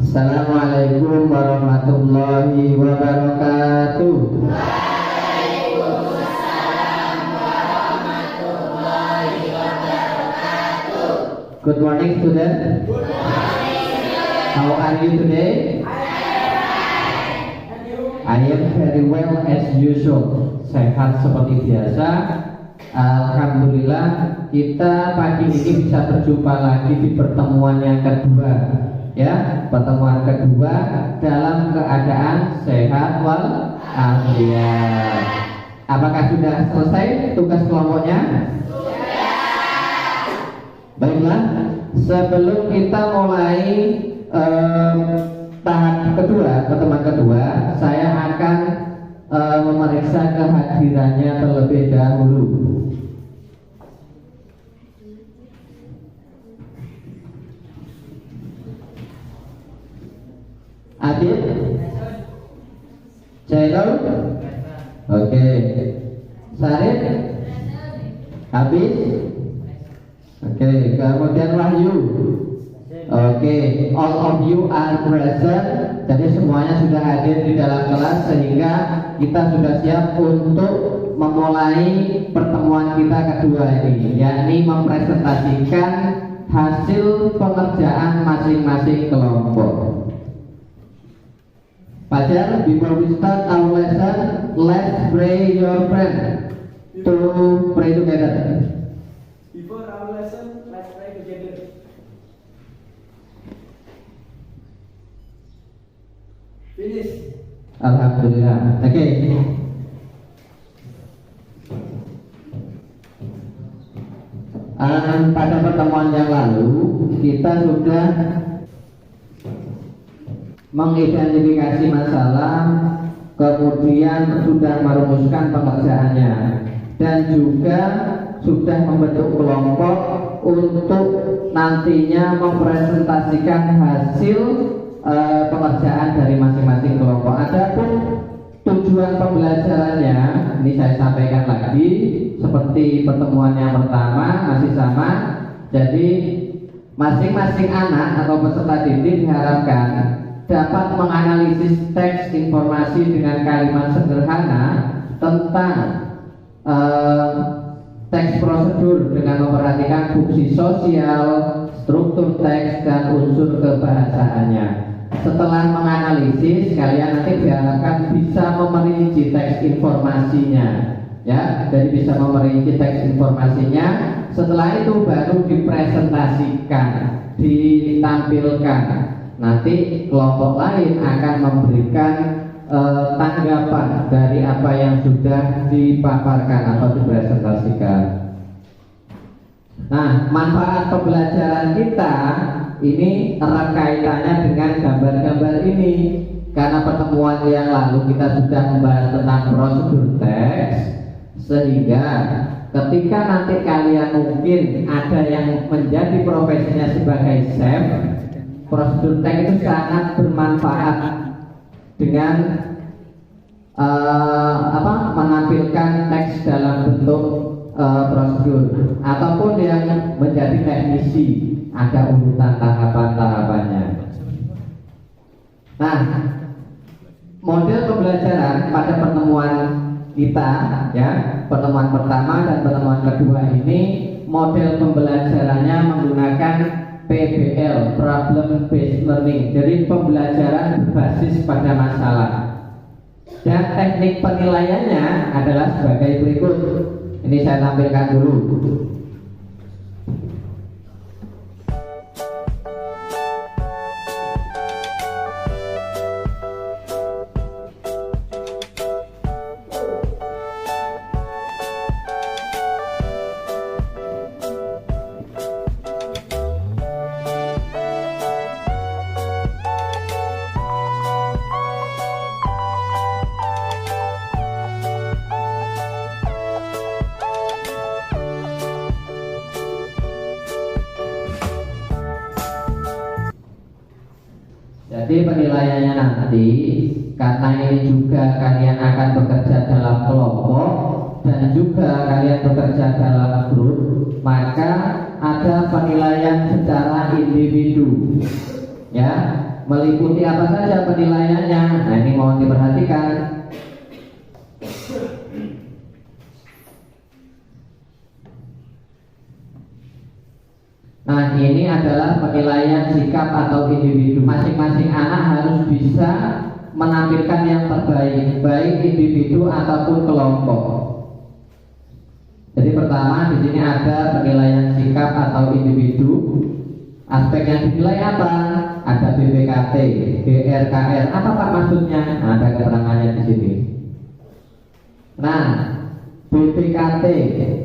Assalamualaikum warahmatullahi wabarakatuh. Good morning, student. How are you today? I am very well as usual. Sehat seperti biasa. Alhamdulillah, kita pagi ini bisa berjumpa lagi di pertemuan yang kedua. Ya, pertemuan kedua dalam keadaan sehat walafiat. Apakah sudah selesai tugas kelompoknya? Baiklah, sebelum kita mulai tahap kedua, pertemuan kedua, saya akan memeriksa kehadirannya terlebih dahulu. Adit, Jailul, oke, Sarif, Habis, oke, kemudian Wahyu, oke, all of you are present. Jadi semuanya sudah hadir di dalam kelas sehingga kita sudah siap untuk memulai pertemuan kita kedua ini, yakni mempresentasikan hasil pengerjaan masing-masing kelompok. Fajar, before we start our lesson, let's pray your friend to pray together. Before our lesson, let's pray together. Finish. Alhamdulillah. Oke. Pada pertemuan yang lalu kita sudah mengidentifikasi masalah, kemudian sudah merumuskan pengerjaannya, dan juga sudah membentuk kelompok untuk nantinya mempresentasikan hasil pengerjaan dari masing-masing kelompok. Adapun tujuan pembelajarannya ini saya sampaikan lagi seperti pertemuan yang pertama, masih sama. Jadi masing-masing anak atau peserta didik diharapkan dapat menganalisis teks informasi dengan kalimat sederhana tentang teks prosedur dengan memperhatikan fungsi sosial, struktur teks, dan unsur kebahasaannya. Setelah menganalisis, kalian nanti diharapkan bisa memerinci teks informasinya, ya. Jadi bisa memerinci teks informasinya. Setelah itu baru dipresentasikan, ditampilkan. Nanti kelompok lain akan memberikan tanggapan dari apa yang sudah dipaparkan atau dipresentasikan. Nah, manfaat pembelajaran kita ini erat kaitannya dengan gambar-gambar ini. Karena pertemuan yang lalu kita sudah membahas tentang prosedur teks, sehingga ketika nanti kalian mungkin ada yang menjadi profesinya sebagai chef, prosedur teks itu sangat bermanfaat dengan menampilkan teks dalam bentuk prosedur, ataupun yang menjadi teknisi ada urutan tahapan-tahapannya. Nah, model pembelajaran pada pertemuan kita, ya, pertemuan pertama dan pertemuan kedua ini, model pembelajarannya menggunakan PBL, Problem Based Learning. Jadi pembelajaran berbasis pada masalah. Dan teknik penilaiannya adalah sebagai berikut. Ini saya tampilkan dulu. Jadi penilaiannya nanti, karena ini juga kalian akan bekerja dalam kelompok dan juga kalian bekerja dalam grup, maka ada penilaian secara individu. Ya, meliputi apa saja penilaiannya. Nah, ini mohon diperhatikan. Nah, ini adalah penilaian sikap atau individu. Masing-masing anak harus bisa menampilkan yang terbaik, baik individu ataupun kelompok. Jadi pertama di sini ada penilaian sikap atau individu. Aspek yang dinilai apa? Ada BPKT, GRKR. Apa Pak maksudnya? Nah, ada keterangannya di sini. Nah, BPKT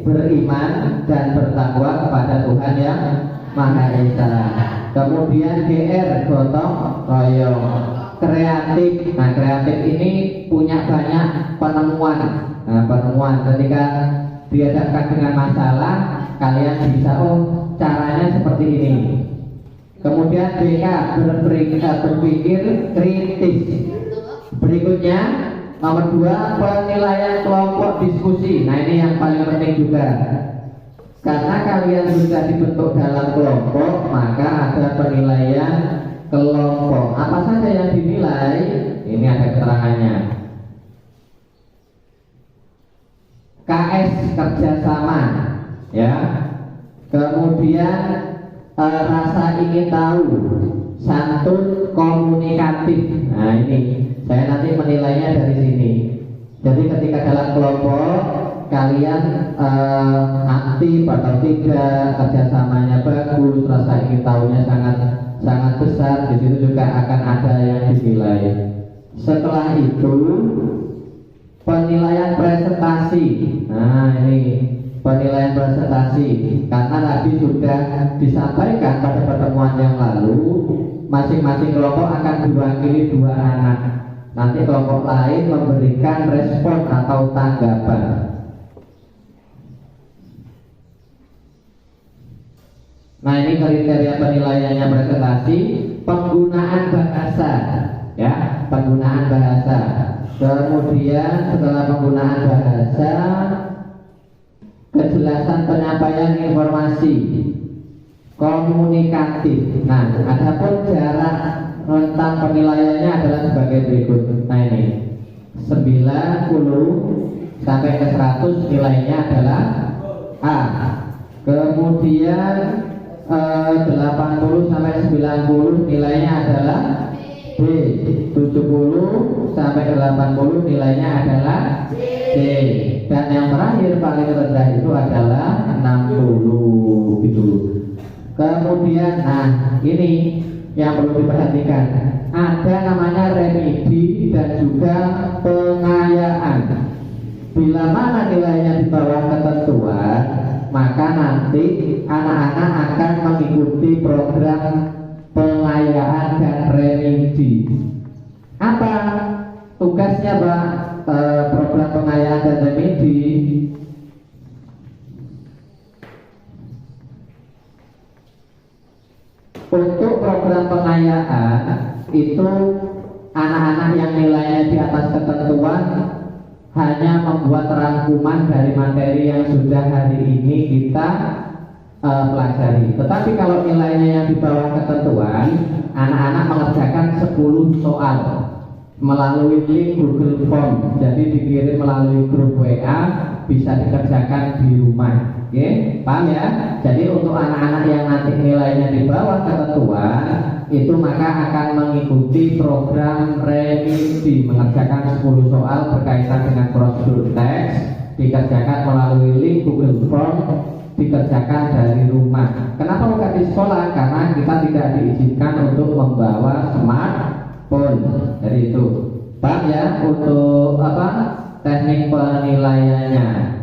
beriman dan bertakwa kepada Tuhan yang Maha Esa. Kemudian GR gotong royong, kreatif. Nah, kreatif ini punya banyak penemuan. Nah, penemuan ketika dihadapkan dengan masalah, kalian bisa caranya seperti ini. Kemudian BK berpikir kritis. Berikutnya nomor 2 penilaian kelompok diskusi. Nah, ini yang paling penting juga. Karena kalian sudah dibentuk dalam kelompok, maka ada penilaian kelompok. Apa saja yang dinilai? Ini ada keterangannya. KS kerjasama, ya. Kemudian rasa ingin tahu, santun, komunikatif. Nah, ini saya nanti menilainya dari sini. Jadi ketika dalam kelompok kalian aktif atau tidak, kerjasamanya bagus, rasa ingin tahunya sangat besar, di situ juga akan ada yang dinilai. Setelah itu penilaian presentasi. Nah, ini penilaian presentasi, karena tadi sudah disampaikan pada pertemuan yang lalu, masing-masing kelompok akan diwakili 2 anak. Nanti kelompok lain memberikan respon atau tanggapan. Nah, ini kriteria penilaiannya presentasi. Penggunaan bahasa, ya, penggunaan bahasa. Kemudian setelah penggunaan bahasa, kejelasan penyampaian informasi, komunikatif. Nah, adapun jarak rentang penilaiannya adalah sebagai berikut. Nah, ini 90 sampai ke 100 nilainya adalah A. Kemudian 80 sampai 90 nilainya adalah B. 70 sampai 80 nilainya adalah C. Dan yang terakhir paling rendah itu adalah 60 gitu. Kemudian, nah, ini yang perlu diperhatikan, ada namanya remedi dan juga pengayaan. Bila mana nilainya di bawah ketentuan, maka nanti anak-anak akan mengikuti program pengayaan dan remedi. Apa tugasnya, Pak? Program pengayaan dan remedi untuk program pengayaan itu anak-anak yang nilainya di atas ketentuan hanya membuat rangkuman dari materi yang sudah hari ini kita pelajari. Tetapi kalau nilainya yang di bawah ketentuan, anak-anak mengerjakan 10 soal melalui link Google Form. Jadi dikirim melalui grup WA, bisa dikerjakan di rumah. Oke, paham ya? Jadi untuk anak-anak yang nanti nilainya di bawah ketentuan, itu maka akan mengikuti program remedi, mengerjakan 10 soal berkaitan dengan prosedur teks, dikerjakan melalui link Google Form, dikerjakan dari rumah. Kenapa bukan di sekolah? Karena kita tidak diizinkan untuk membawa smartphone. Jadi itu, paham ya? Untuk apa? Teknik penilaiannya.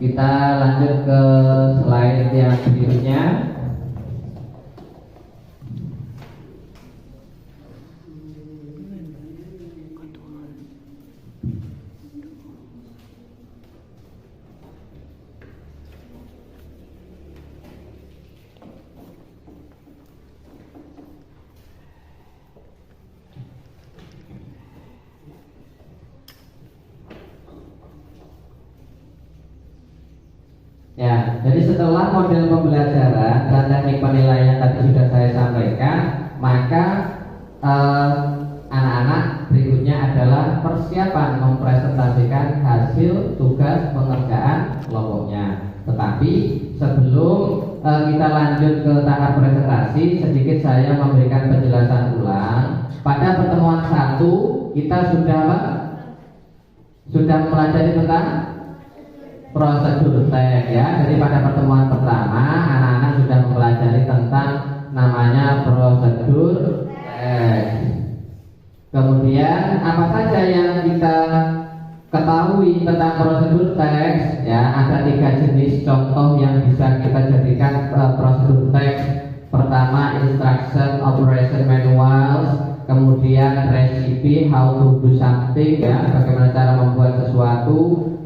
Kita lanjut ke slide yang berikutnya. jadi setelah model pembelajaran dan teknik penilaian tadi sudah saya sampaikan, maka anak-anak berikutnya adalah persiapan mempresentasikan hasil tugas pengerjaan kelompoknya. Tetapi sebelum kita lanjut ke tahap presentasi, sedikit saya memberikan penjelasan ulang. Pada pertemuan 1 kita sudah mempelajari tentang prosedur teks ya. Jadi pada pertemuan pertama anak-anak sudah mempelajari tentang namanya prosedur teks. Kemudian apa saja yang kita ketahui tentang prosedur teks ya, ada 3 jenis contoh yang bisa kita jadikan prosedur teks. Pertama, instruction operation manuals, kemudian recipe how to do something ya, bagaimana cara membuat sesuatu,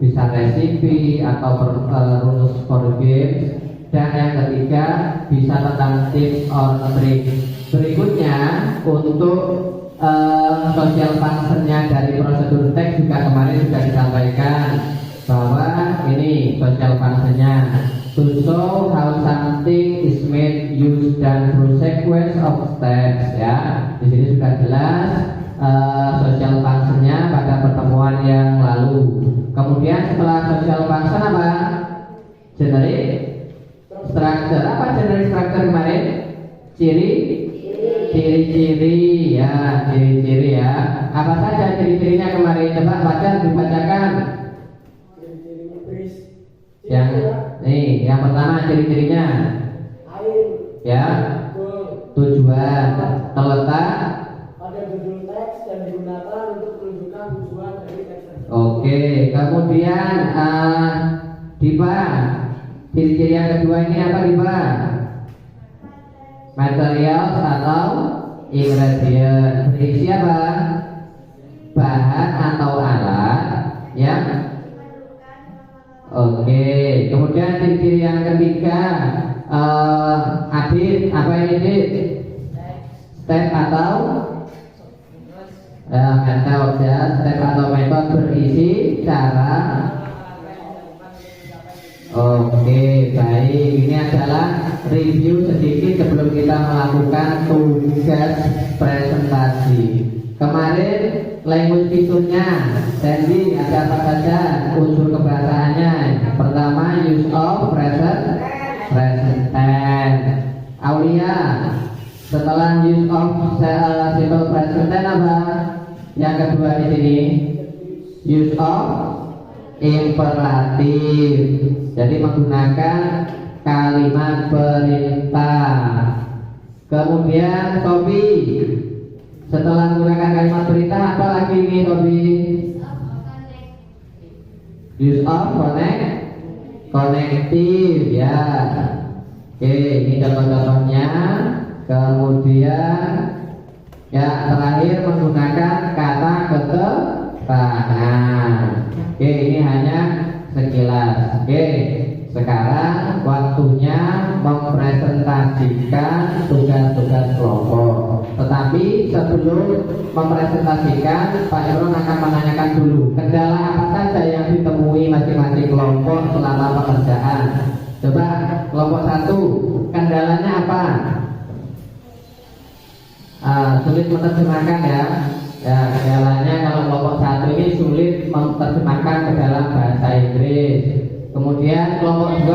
bisa recipe atau rules for games, dan yang ketiga bisa tentang tips or tricks. Berikutnya untuk social functionnya dari prosedur teks juga kemarin sudah disampaikan bahwa ini social functionnya to show how something is made, used, dan through sequence of steps ya. Di sini sudah jelas social functionnya pada pertemuan yang lalu. Kemudian setelah social function apa? Generic structure. Apa generic structure kemarin? Ciri-ciri ya, ciri-ciri ya. Apa saja ciri-cirinya kemarin? Coba baca, dibacakan. Yang pertama ciri-cirinya ya, tujuan, terletak pada judul teks dan digunakan untuk menunjukkan tujuan dari teks. Oke, kemudian Dipa, ciri-ciri yang kedua ini apa Dipa? Materials atau ingredient, berisi apa? Bahan atau alat yang oke, kemudian ciri-ciri yang ketiga, Adit, apa ini Adit? Step atau metode ya, step atau metode berisi cara. Oke, baik, ini adalah review sedikit sebelum kita melakukan tugas presentasi. Kemarin language feature-nya, Sandy, ada apa saja unsur kebahasaannya? Pertama, use of present tense. Aulia, setelah use of simple present tense apa? Yang kedua di sini, use of imperatif. Jadi menggunakan kalimat perintah. Kemudian Tobi, setelah menggunakan kalimat perintah apa lagi ini Tobi? Use of connective ya. Oke, ini contoh-contohnya. Kemudian ya terakhir menggunakan kata keterangan. Oke, ini hanya sekilas. Oke, sekarang waktunya mempresentasikan tugas-tugas kelompok. Tetapi sebelum mempresentasikan, Pak Imron akan menanyakan dulu kendala apa saja yang ditemui masing-masing kelompok selama pengerjaan. Coba kelompok 1, kendalanya apa? Sulit menerjemahkan ya. Ya, kendalanya kalau kelompok 1 ini sulit menerjemahkan ke dalam bahasa Inggris. Kemudian kelompok 2,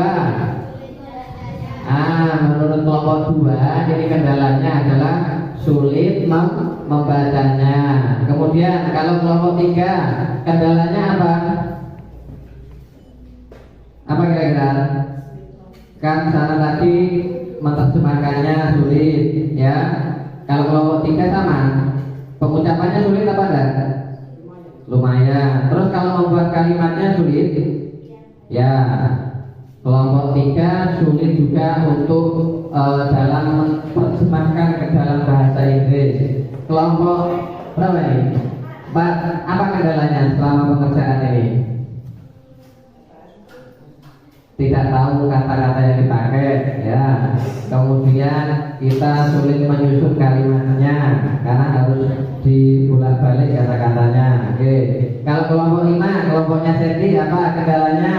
menurut kelompok 2 ini kendalanya adalah sulit membacanya. Kemudian kalau kelompok 3 kendalanya apa? Apa kira-kira? Kan sana tadi menerjemahkannya sulit ya. Kalau kelompok 3 sama, pengucapannya sulit apa enggak? Lumayan. Terus kalau membuat kalimatnya sulit? Ya. Kelompok 3 sulit juga untuk dalam menerjemahkan ke dalam bahasa Inggris. Kelompok berapa ini? 4. Apa kendalanya selama pengerjaan ini? Tidak tahu kata-kata yang dipakai ya. Kemudian kita sulit menyusun kalimatnya karena harus dibolak-balik kata-katanya. Oke. Kalau kelompok 5, kelompoknya Sandy, apa kendalanya?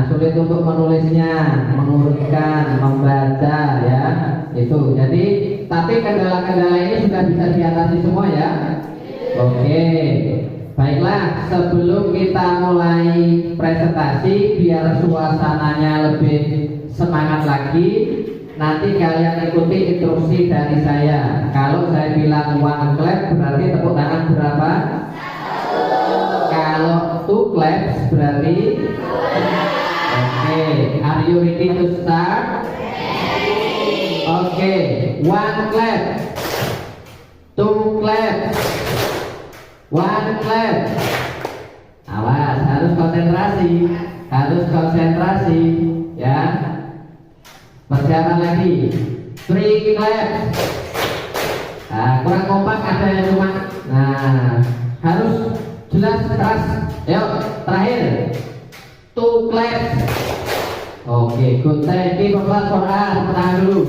Sulit untuk menulisnya, mengurutkan, membaca ya. Itu. Jadi, tapi kendala-kendala ini sudah bisa diatasi semua ya. Oke. Baiklah, sebelum kita mulai presentasi biar suasananya lebih semangat lagi, nanti kalian ikuti instruksi dari saya. Kalau saya bilang one clap berarti tepuk tangan berapa? Kalau two claps berarti oke. Are you ready to start? Oke, one clap, two clap, one clap. Awas, harus konsentrasi ya. Persiapan lagi, three clap. Kurang kompak, ada yang cuma. Harus jelas keras. Yuk, terakhir, two clap. Oke, good. Thank you Bapak Quran. Tahan dulu.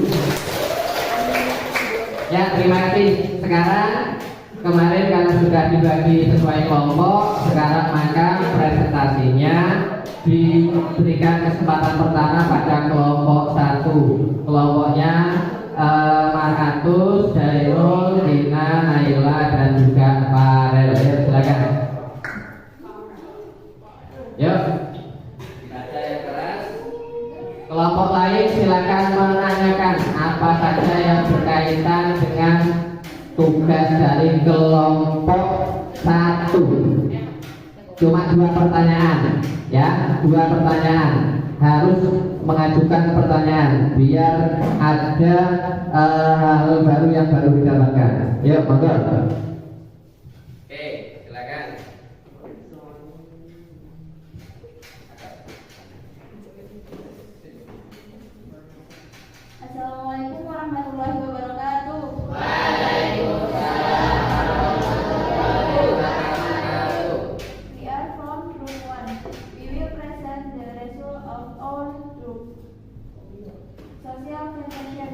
Ya, terima kasih. Sekarang kemarin karena sudah dibagi sesuai kelompok, sekarang maka presentasinya diberikan kesempatan pertama pada kelompok 1. Kelompoknya Marhatus, Jairul, Dina, Naila, dan juga Farel. Ya, silakan. Yuk. Baca yang keras. Kelompok lain silakan menanyakan apa saja yang berkaitan dengan tugas dari kelompok 1. Cuma 2 pertanyaan ya, 2 pertanyaan. Harus mengajukan pertanyaan biar ada hal baru yang baru didapatkan. Yuk, monggo. Oke, silakan. Assalamualaikum warahmatullahi wabarakatuh. We are from Group 1. We will present the result of our group. Social prevention.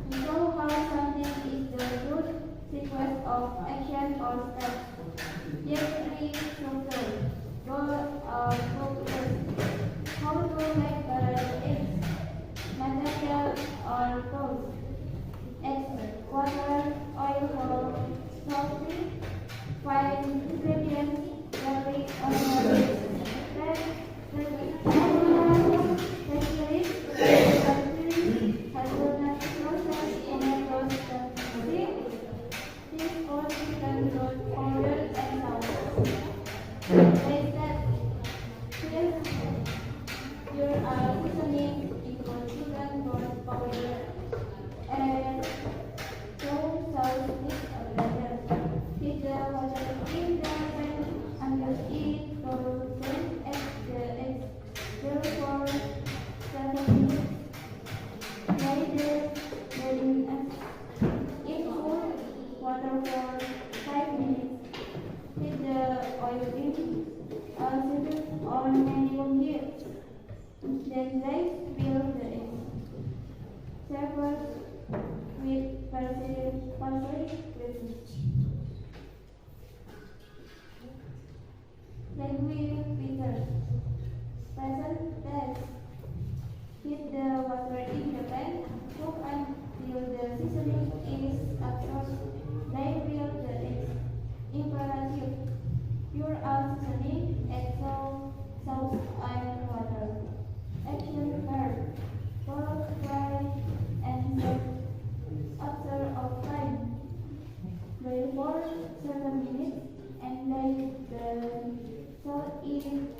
To show how something is the good sequence of action or steps. Here 3 structure. Goal or group first. How to make eggs. Material or tools. Eggs, water, oil for salty, fine ingredients, garlic, onion, red, hazelnut process in a roasted stick, this all chicken roast powder and salt. They said, here you are seasoning equal chicken roast powder and sauce with a blender. Heat the water in the pan until it frozen at the eggs. Boil for 7 minutes. Later, boiling in cool water for 5 minutes. Heat the oil in on medium heat. Then rice will the eggs. Serve with parsley dressing. Liquid bitter. Present test. Heat the water in the pan. Cook until the seasoning is absorbed. Then will the eggs. Imperative. Pure out seasoning, add salt and water. Action verb. Boil, fry, and serve. After of time. Boil for 7 minutes and let the salt in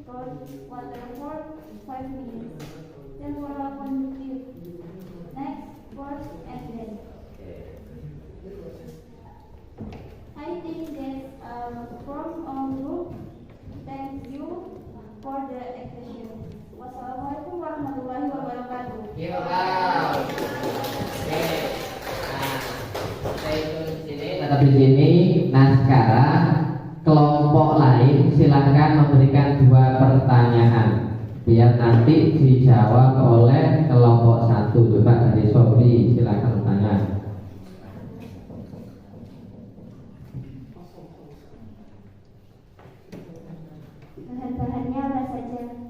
cold water for 5 minutes. Temporal conductive. Next, wash and then. I think that's from our group. Thank you for the attention. Wassalamualaikum warahmatullahi wabarakatuh. Oke. Saya itu di sini, tetap di sini. Nah, sekarang kelompok lain silakan memberikan 2 pertanyaan biar nanti dijawab oleh kelompok 1. Coba dari Sobri, silakan bertanya. Bahan-bahannya apa saja?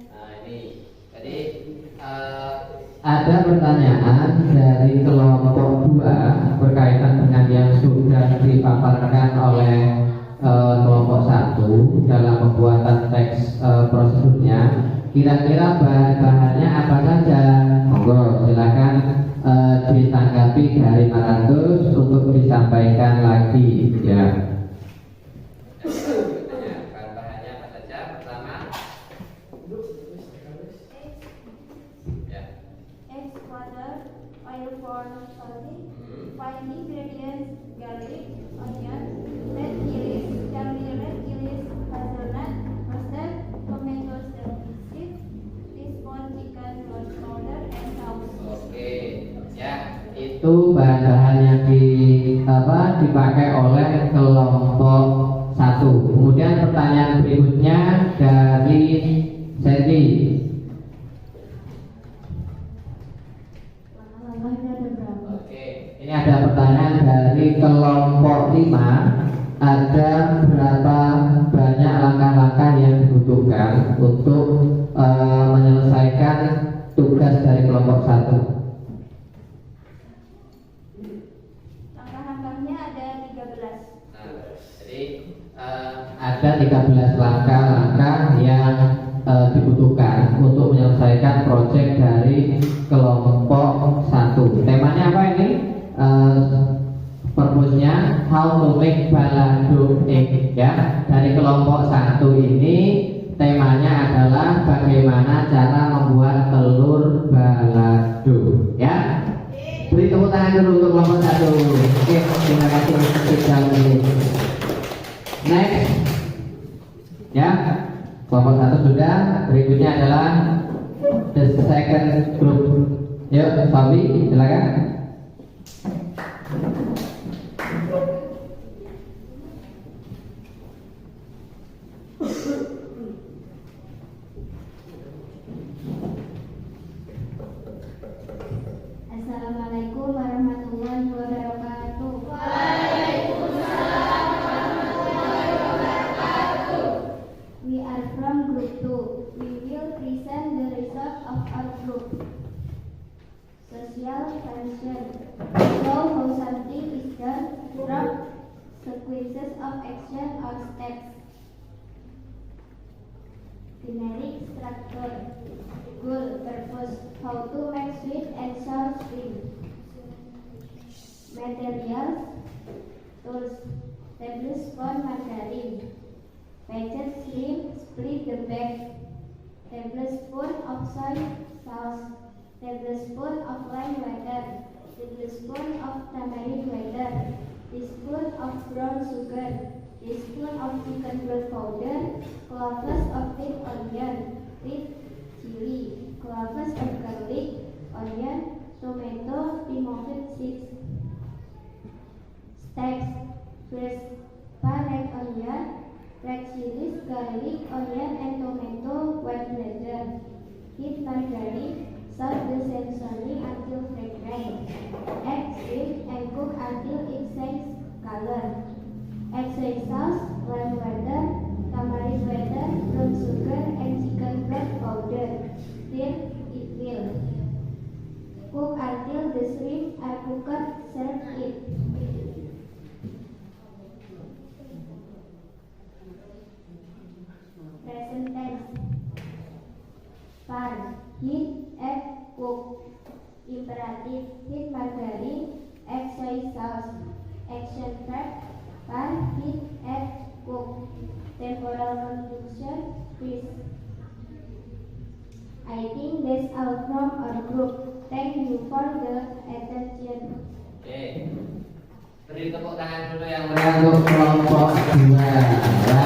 Ada pertanyaan dari kelompok 2 berkaitan dengan yang sudah dipaparkan oleh kelompok 1 dalam pembuatan teks prosedurnya. Kira-kira bahan-bahannya apa saja? Monggo silakan ditanggapi dari Maratus untuk disampaikan lagi ya. Bahan-bahannya apa saja? Pertama ya. Eggs, water, oil for salting, 5 ingredients, garlic, onion, red chilies, red chilies, hazelnut, mustard, tomato seed, teaspoon chicken broth powder, and sauce. Oke, ya itu bahan-bahan yang dipakai oleh kelompok 1. Kemudian pertanyaan berikutnya dari Sandy. Langkahnya ada berapa? Oke, ini ada pertanyaan dari kelompok 5. Ada berapa banyak langkah-langkah yang dibutuhkan untuk menyelesaikan tugas dari kelompok 1? Langkah-langkahnya ada 13. Nah, jadi ada 13 langkah-langkah yang dibutuhkan untuk menyelesaikan proyek dari kelompok 1. Temanya apa ini? Purpose-nya how to make balado egg ya. Dari kelompok 1 ini temanya adalah bagaimana cara membuat telur balado ya. Beri tepuk tangan dulu untuk kelompok 1. Oke, terima kasih sudah memilih. Next ya, kelompok 1 sudah. Berikutnya adalah the second group. Yuk, Fabi, silakan. Assalamualaikum warahmatullahi wabarakatuh. We are from group 2. We will present the result of our group. Social function. Show how something is done. Drop sequences of action or steps. Generic structure. Goal, purpose. How to make sweet and sour cream. Materials. Tools. Tablespoon margarine. Packet shrimp, split the bag. Tablespoon of soy sauce. Tablespoon of lime water. Tablespoon of tamarind water. Teaspoon of brown sugar. Teaspoon of chicken broth powder. Cloves of red onion. Red chili. Cloves of garlic. Onion. Tomato. Pimento seeds. Steps. First, red onion. Red chilies, garlic, onion, and tomato white blender. Heat margarine, salt the seasoning until fragrant. Add shrimp and cook until it changes color. Add soy sauce, lime water, tamarind water, brown sugar, and chicken broth powder. Stir it well. Cook until the shrimp are cooked. Serve it. Present tense. Pan, heat, add, cook. Imperative, heat margarine, add soy sauce. Action verb, pan, heat, add, cook. Temporal conjunction, freeze. I think that's all from our group. Thank you for the attention. Oke. Beri tepuk tangan dulu yang meriah untuk kelompok 2 ya.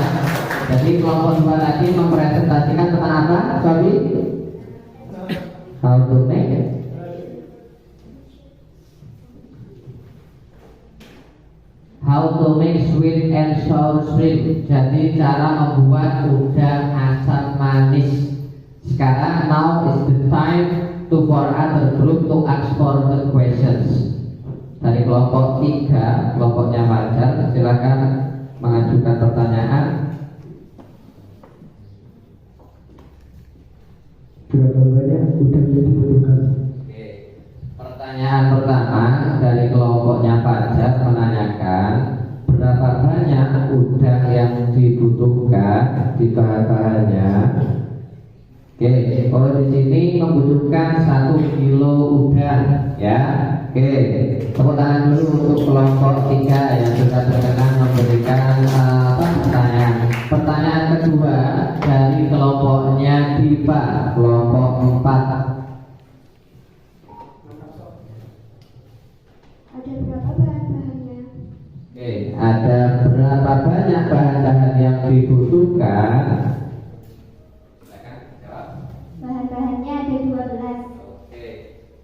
Jadi kelompok 2 tadi mempresentasikan tentang apa? Sorry? How to make sweet and sour shrimp. Jadi cara membuat udang asam manis. Sekarang now is the time for other group to ask for the questions. Dari kelompok 3, kelompoknya Fajar, silakan mengajukan pertanyaan. Berapa banyak udang yang dibutuhkan? Oke. Pertanyaan pertama dari kelompoknya Fajar menanyakan berapa banyak udang yang dibutuhkan di bahan-bahannya. Oke, kalau di sini membutuhkan 1 kilo udang, ya. Oke, tepuk tangan dulu untuk kelompok 3 yang sudah berkenan memberikan pertanyaan. Pertanyaan kedua dari kelompoknya Diva, kelompok 4. Ada berapa bahan-bahannya? Oke, ada berapa banyak bahan-bahan yang dibutuhkan? Bahan-bahannya ada 12.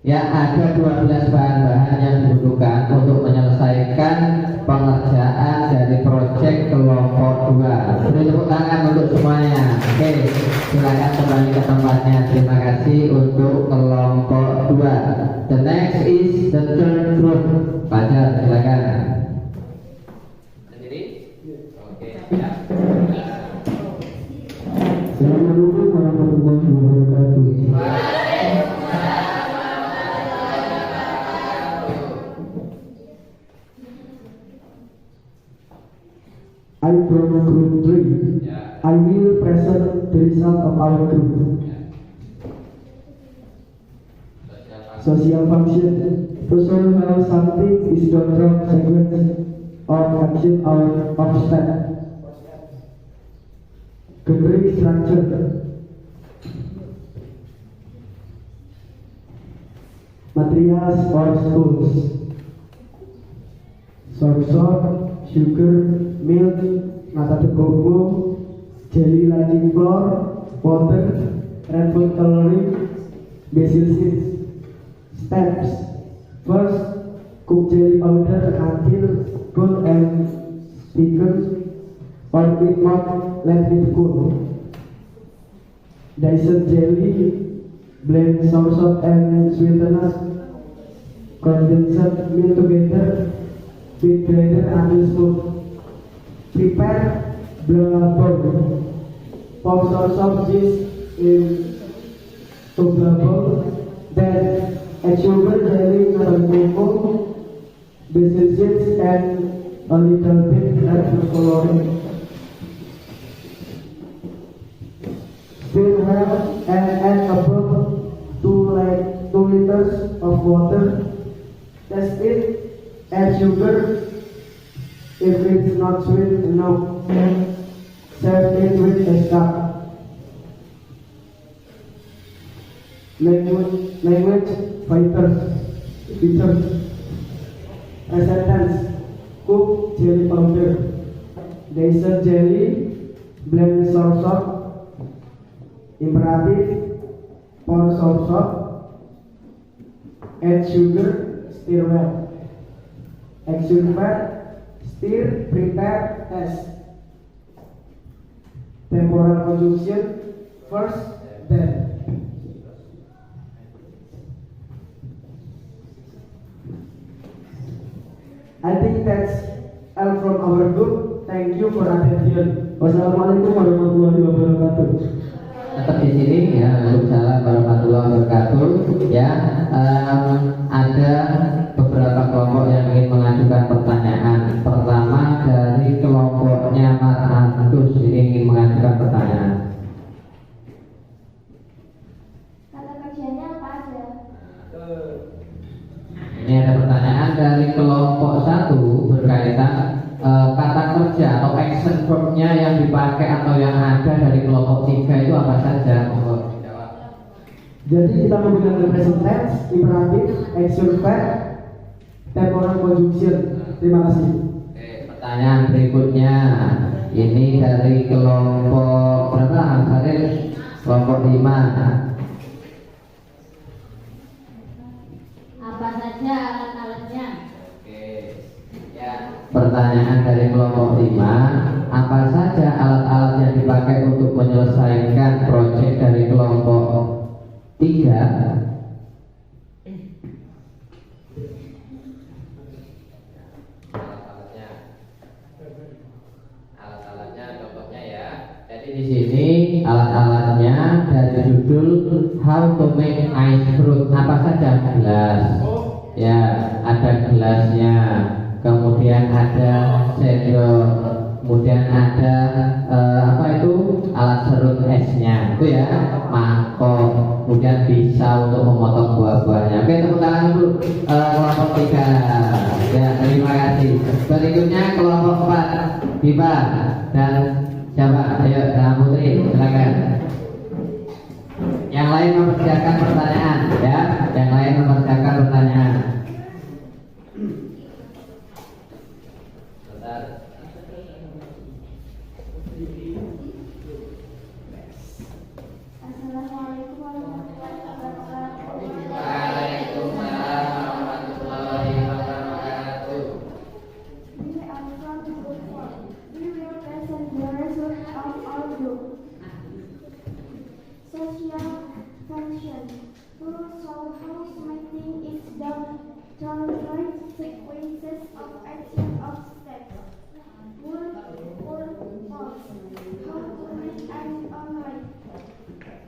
Ya, ada 12 bahan-bahan yang dibutuhkan untuk menyelesaikan pengerjaan dari proyek kelompok 2. Beri tepuk tangan untuk semuanya. Oke, silakan kembali ke tempatnya. Terima kasih untuk kelompok 2. The next is the third group. Fajar, silakan. Sendiri? Oke, ya. Assalamualaikum warahmatullahi wabarakatuh. I'm from group 3. I will present the result of our group. Social function. To show how something is done from sequence of action or of step. Generic structure. Materials or tools. Soy sauce, sugar, milk, nata de coco, jelly lighting flour, water, red food coloring, basil seeds. Steps. First, cook jelly powder until cool and thicken, or if not, let it cool. Dice jelly, blend sauerkraut and sweeteners, condensed milk together with grinder until smooth. Prepare bowl. Pour sauerkraut juice into the bowl. Then add sugar, jelly, cocoa, basil seeds, and a little bit red food coloring. Stir well and add about 2 liters of water. Test it. Add sugar. If it's not sweet enough, serve it with a cup. Language fighters. A sentence. Cook jelly powder. Dice jelly. Blend sauerkraut. Imperative. Pour sauerkraut. Add sugar. Stir well. Action verb. Stir, prepare, test. Temporal conjunction. First, then. I think that's all from our group. Thank you for attention. Wassalamualaikum warahmatullahi wabarakatuh. Tetap di sini ya. Waalaikumsalam warahmatullahi wabarakatuh. Ya, ada beberapa kelompok yang ingin mengajukan pertanyaan. Pertama dari kelompoknya Mas Agus ini ingin mengajukan pertanyaan. Kata kerjanya apa aja? Ini ada pertanyaan dari kelompok 1 berkaitan kata kerja atau action verbnya yang dipakai atau yang ada dari kelompok 3 itu apa saja? Jadi kita menggunakan present tense, imperatif, action verb, temporal conjunction. Terima kasih. Oke, pertanyaan berikutnya ini dari kelompok berapa? Ansaril kelompok 5. Apa saja alat-alatnya? Oke, ya. Pertanyaan dari kelompok 5, apa saja alat-alat yang dipakai untuk menyelesaikan proyek dari kelompok 3? Alat-alatnya contohnya ya. Jadi di sini alat-alatnya dari judul How to make ice fruit. Apa saja? Gelas, Ya, ada gelasnya, kemudian ada sendok, kemudian ada apa itu alat serut esnya, itu ya, mangkok, kemudian pisau untuk memotong buah-buahnya. Oke, tepuk tangan dulu kelompok 3. Ya, terima kasih. Berikutnya kelompok 4, Diva dan siapa? Ayo, Dana Putri, silakan. Yang lain mempersiapkan pertanyaan, ya. Yang lain mempersiapkan pertanyaan. Assalamualaikum warahmatullahi wabarakatuh. Waalaikumsalam warahmatullahi wabarakatuh. We are from Group 4. We will present the result of our group. Social function. To show how mating is done, translate sequences of action of steps. Word, false. How to make an omelette.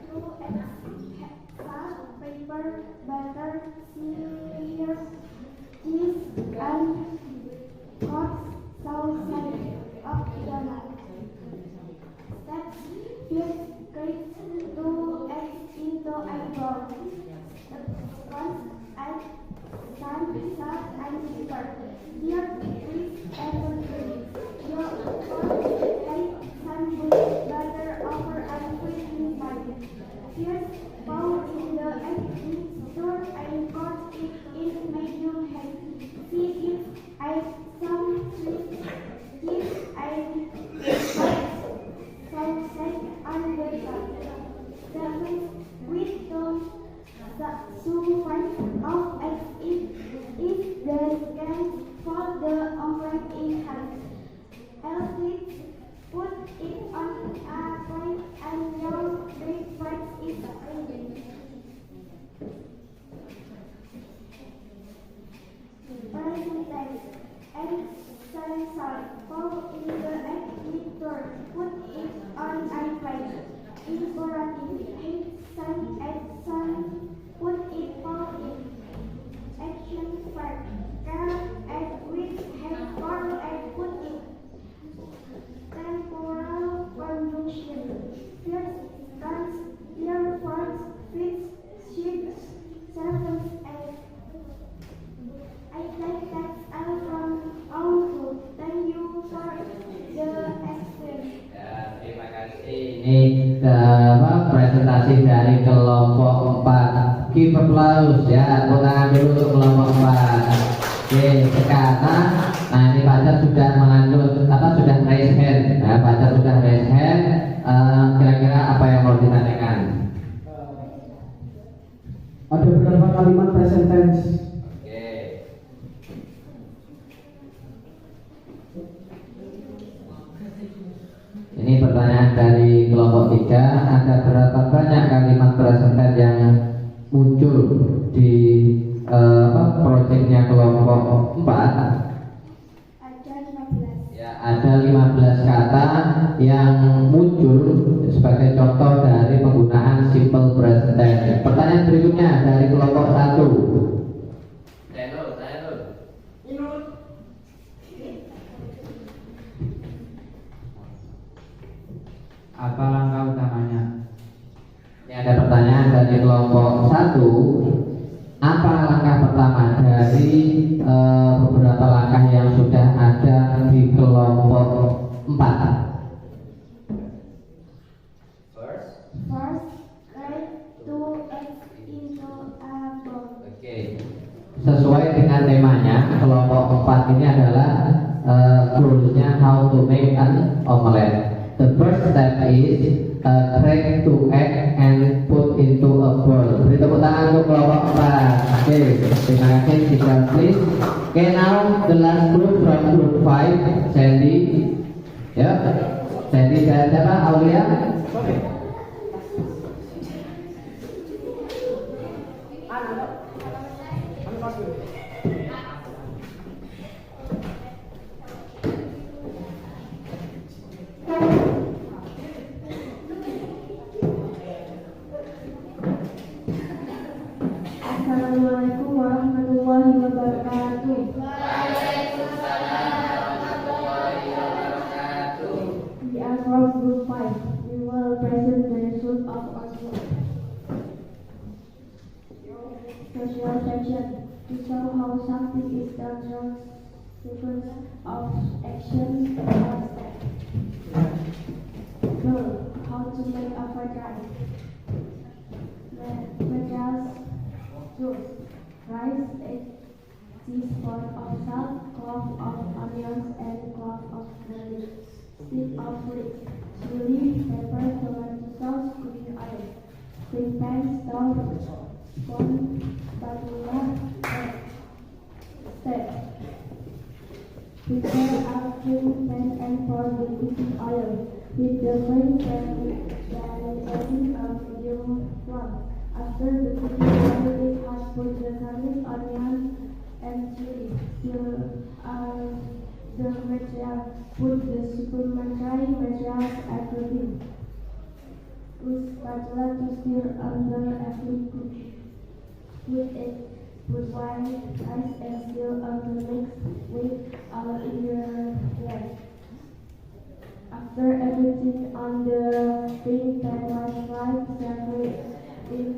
True, salt, pepper, butter, cereals, cheese, and hot sausage of donut. Steps. First, grate 2 eggs into a bowl. Once add salt, and pepper. Here, please everything. Your egg, sandwich, butter over a cooking pan. First, pour in the egg mixture and cut it in medium heat. See if add some sweet cheese and sausage on the top. Second, with the surface of eggs if the can for the omelette in half. Else, put it on a plate and your breakfast is ready. Percentage. Egg salt. Pour in the egg mixture. Put it on a plate. Imperative. Heat salt, add salt. Put it all in. Action part. Carrot, add with head corn and put it. Temporal conjunction. First, guns, earphones, fish, sheets, 7, 8. I think that's all from our group. Thank you for the experience. Ya, terima kasih. Ini presentasi dari kelompok 4. Give applause ya, tepuk tangan dulu untuk kelompok 4. Oke, sekarang ini Fajar sudah mengatur sudah raise hand. Nah, Fajar sudah raise hand. Kira-kira apa yang mau ditanyakan? Ada beberapa kalimat present tense. Oke. Ini pertanyaan dari kelompok 3. Ada berapa banyak kalimat present tense yang muncul di proyeknya kelompok 4? Ada 15. Ya, ada 15 kata yang muncul sebagai contoh dari penggunaan simple present tense. Pertanyaan berikutnya dari kelompok 1. Apa langkah utamanya? Ini ada pertanyaan dari kelompok 1. Apa langkah pertama dari beberapa langkah yang sudah ada di kelompok 4? First, write 2 eggs into a bowl. Oke. Sesuai dengan temanya, kelompok 4 ini adalah goalsnya how to make an omelette. The first step is crack 2 egg and put into a bowl. Beri tepuk tangan untuk kelompok 4. Oke, terima kasih. Teacher, please. Oke, now the last group from group 5, Sandy. Ya, Sandy dan siapa? Aulia. Assalamualaikum warahmatullahi We are from Group 5. We will present the result of our group. Social section. To show how something is done through sequence of action or step. Girl, how to make a fried rice. Materials: juice, rice, egg, teaspoon of salt, clove of onions, and clove of garlic. Stick of leeks, chili, pepper, tomato sauce, cooking oil. Quick pan, stove, spoon, spatula, egg. Step. Prepare a frying pan and pour the cooking oil. Heat the frying pan by adding a medium flame. After the cooking oil is hot, put the garlic, onion, and chili. Stir the material. Put the supplementary materials everything. Use spatula to stir until everything cooked. Put egg, put wine, rice, and stir until mixed with all ingredients. After everything on the frying pan was fried, separate it.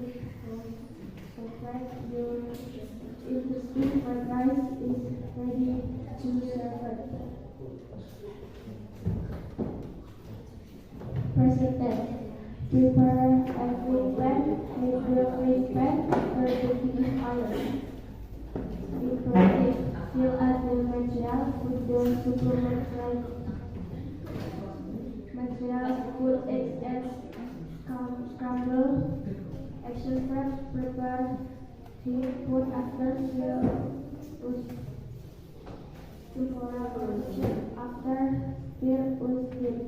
If the steamed fried rice is ready to serve it. President. Prepare a frying pan, heat the frying pan after the cooking oil. Before it, fill up the material with the supplementary materials, put eggs and scramble. Action step, prepare, heat, put after to collaboration. After stir with heat.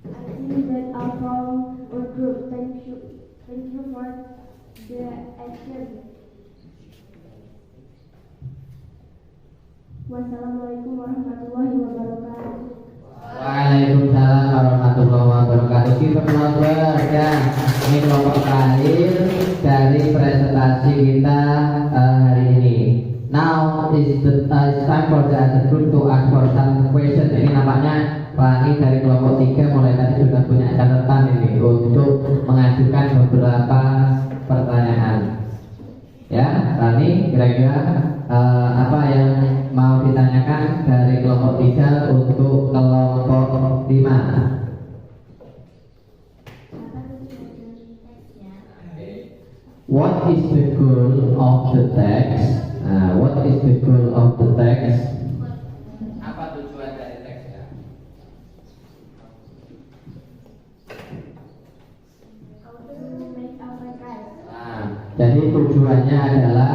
I think that all from our group. Thank you for the action. Wassalamualaikum warahmatullahi wabarakatuh. Waalaikumsalam warahmatullahi wabarakatuh. Kita penonton ya, ini kelompok terakhir dari presentasi kita hari ini. Now is time for the other group to ask for some question. Ini nampaknya Rani dari kelompok 3 mulai tadi sudah punya catatan ini untuk mengajukan beberapa pertanyaan. Ya, Rani, kira-kira apa yang mau ditanyakan dari kelompok 3 untuk kelompok 5? What is the goal of the text? What is the goal of the text? Apa tujuan dari teksnya? Jadi tujuannya adalah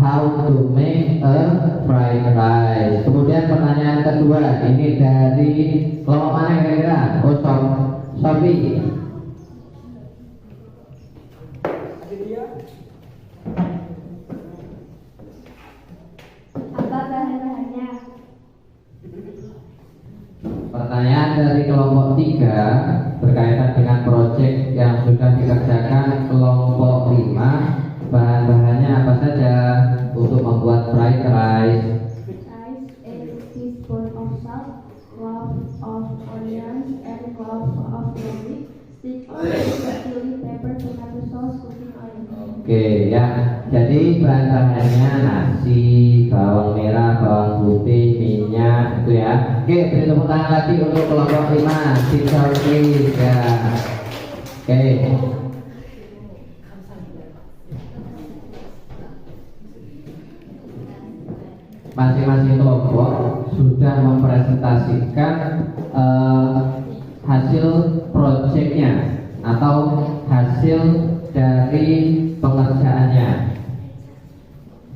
how to make a fried rice. Kemudian pertanyaan kedua, ini dari kelompok mana kira-kira? Oh, Sofi. Apa bahan-bahannya? Pertanyaan dari kelompok 3 berkaitan dengan proyek yang sudah dikerjakan kelompok 5. Bahan-bahannya apa saja untuk membuat fried rice? Rice, a teaspoon of salt, clove of onions, and clove of garlic, stick of chili, pepper, tomato sauce, cooking oil. Oke ya, jadi bahan-bahannya nasi, bawang merah, bawang putih, minyak itu ya. Oke, beri tepuk tangan lagi untuk kelompok 5. Please ya. Oke. Masing-masing kelompok sudah mempresentasikan hasil proyeknya atau hasil dari pengerjaannya.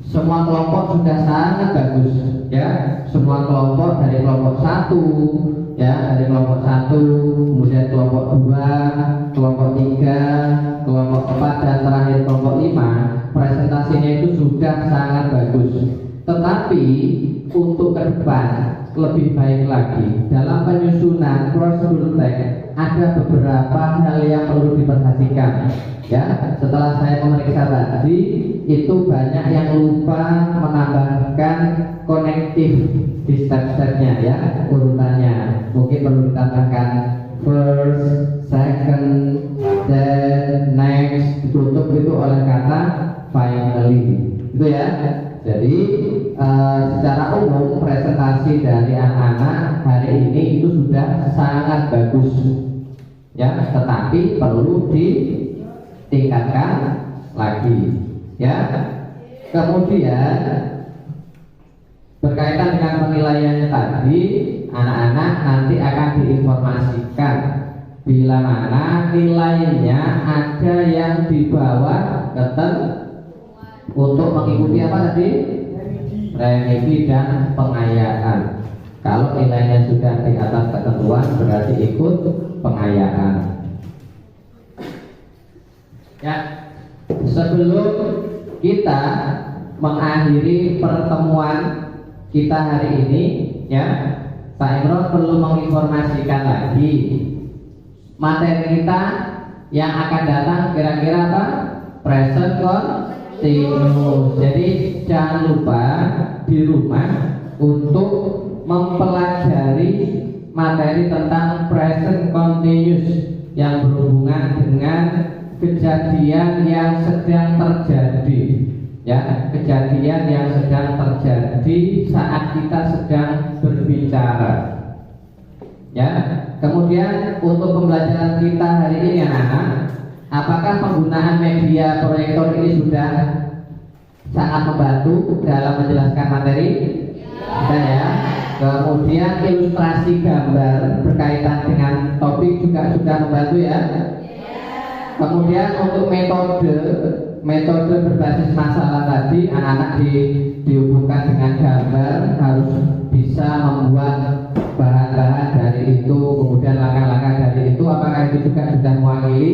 Semua kelompok sudah sangat bagus ya. Semua kelompok dari kelompok 1 ya, dari kelompok 1, kemudian kelompok 2, kelompok 3, kelompok 4 dan terakhir kelompok 5, presentasinya itu sudah sangat bagus. Tetapi untuk ke depan lebih baik lagi. Dalam penyusunan prosedur teks ada beberapa hal yang perlu diperhatikan. Ya, setelah saya memeriksa tadi, itu banyak yang lupa menambahkan konektif di step-stepnya ya, urutannya. Mungkin perlu ditambahkan first, second, then, next, ditutup itu oleh kata finally. Itu ya. Jadi secara umum presentasi dari anak-anak hari ini itu sudah sangat bagus ya, tetapi perlu ditingkatkan lagi ya. Kemudian berkaitan dengan penilaiannya tadi, anak-anak nanti akan diinformasikan bila mana nilainya ada yang di bawah ketentuan untuk mengikuti apa tadi? Remedi dan pengayaan. Kalau nilainya sudah di atas ketentuan berarti ikut pengayaan. Ya, sebelum kita mengakhiri pertemuan kita hari ini, ya, Pak Imron perlu menginformasikan lagi materi kita yang akan datang kira-kira apa? Present continuous. Jadi jangan lupa di rumah untuk mempelajari materi tentang present continuous yang berhubungan dengan kejadian yang sedang terjadi. Ya, kejadian yang sedang terjadi saat kita sedang berbicara. Ya, kemudian untuk pembelajaran kita hari ini anak-anak, apakah penggunaan media proyektor ini sudah sangat membantu dalam menjelaskan materi? Sudah ya. Kemudian ilustrasi gambar berkaitan dengan topik juga sudah membantu ya. Kemudian untuk metode berbasis masalah tadi, anak-anak dihubungkan dengan gambar, harus bisa membuat bahan-bahan dari itu, kemudian langkah-langkah dari itu. Apakah itu juga sudah mewakili?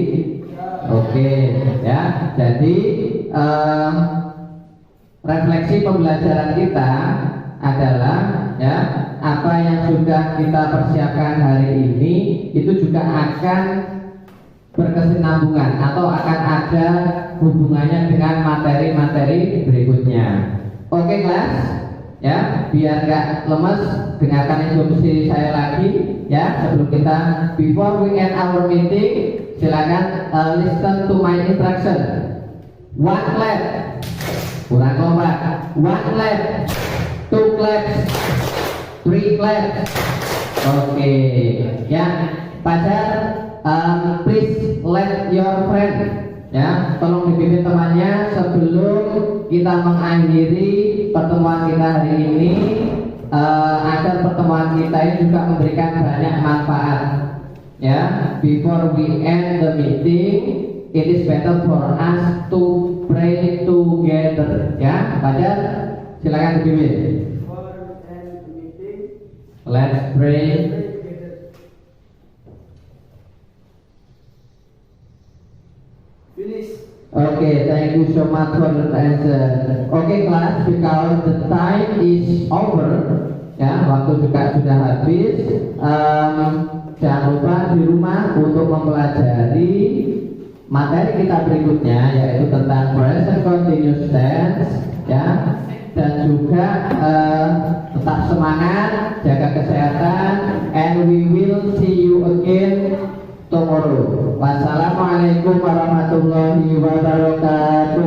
Oke, ya. Jadi refleksi pembelajaran kita adalah ya, apa yang sudah kita persiapkan hari ini itu juga akan berkesinambungan atau akan ada hubungannya dengan materi-materi berikutnya. Oke kelas, ya, biar nggak lemes, dengarkan instruksi saya lagi ya sebelum kita. Before we end our meeting, silakan listen to my instruction. One clap, kurang kompak. One clap, two claps, three claps. Oke, ya, Pacar, please let your friend, ya, tolong dipimpin temannya sebelum kita mengakhiri pertemuan kita hari ini, agar pertemuan kita ini juga memberikan banyak manfaat. Ya, before we end the meeting, it is better for us to pray together. Ya, Pacar, silakan dipimpin. Let's pray. Okay, thank you so much for the answer. Okay, class, because the time is over, ya, waktu juga sudah habis. Jangan lupa di rumah untuk mempelajari materi kita berikutnya, yaitu tentang present continuous tense, ya, dan juga tetap semangat, jaga kesehatan, and we will see you again tomorrow. Wassalamualaikum warahmatullahi wabarakatuh.